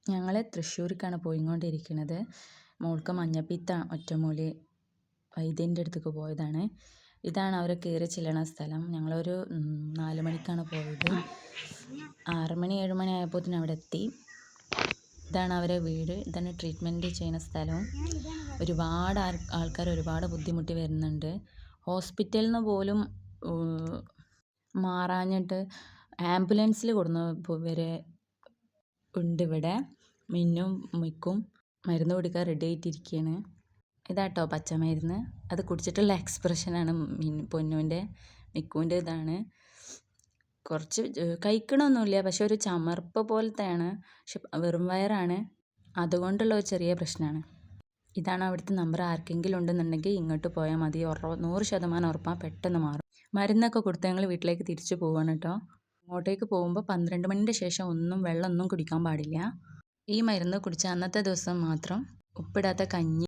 ഞങ്ങൾ തൃശ്ശൂർക്കാണ് പോയിക്കൊണ്ടിരിക്കുന്നത്. മോൾക്ക് മഞ്ഞപ്പിത്ത ഒറ്റമൂലി വൈദ്യൻ്റെ അടുത്തേക്ക് പോയതാണ്. ഇതാണ് അവർ കയറി ചെല്ലണ സ്ഥലം. ഞങ്ങളൊരു 4 മണിക്കാണ് പോയത്. 6 മണി 7 മണി ആയപ്പോഴത്തേനും അവിടെ എത്തി. ഇതാണ് അവരെ വീട്. ഇതാണ് ട്രീറ്റ്മെൻറ്റ് ചെയ്യുന്ന സ്ഥലവും. ഒരുപാട് ആൾക്കാർ ഒരുപാട് ബുദ്ധിമുട്ടി വരുന്നുണ്ട്. ഹോസ്പിറ്റലിൽ നിന്ന് പോലും മാറാഞ്ഞിട്ട് ആംബുലൻസിൽ കൊടുന്നു വരെ ഉണ്ട് ഇവിടെ. മിന്നും മിക്കും മരുന്ന് കുടിക്കാൻ റെഡി ആയിട്ടിരിക്കുകയാണ്. ഇതാട്ടോ പച്ചമരുന്ന്. അത് കുടിച്ചിട്ടുള്ള എക്സ്പ്രഷനാണ് പൊന്നുവിൻ്റെ. മിക്കുവിൻ്റെ ഇതാണ്. കുറച്ച് കഴിക്കണമൊന്നുമില്ല, പക്ഷെ ഒരു ചമർപ്പ് പോലത്തെയാണ്. പക്ഷെ വെറും വയറാണ്, അതുകൊണ്ടുള്ള ഒരു ചെറിയ പ്രശ്നമാണ്. ഇതാണ് അവിടുത്തെ നമ്പർ. ആർക്കെങ്കിലും ഉണ്ടെന്നുണ്ടെങ്കിൽ ഇങ്ങോട്ട് പോയാൽ മതി. 100% ഉറപ്പാണ്, പെട്ടെന്ന് മാറും. മരുന്നൊക്കെ കൊടുത്ത് ഞങ്ങൾ വീട്ടിലേക്ക് തിരിച്ചു പോവാണ് കേട്ടോ. അങ്ങോട്ടേക്ക് പോകുമ്പോൾ 12 മണിൻ്റെ ശേഷം വെള്ളമൊന്നും കുടിക്കാൻ പാടില്ല. ഈ മരുന്ന് കുടിച്ച അന്നത്തെ ദിവസം മാത്രം ഉപ്പിടാത്ത കഞ്ഞി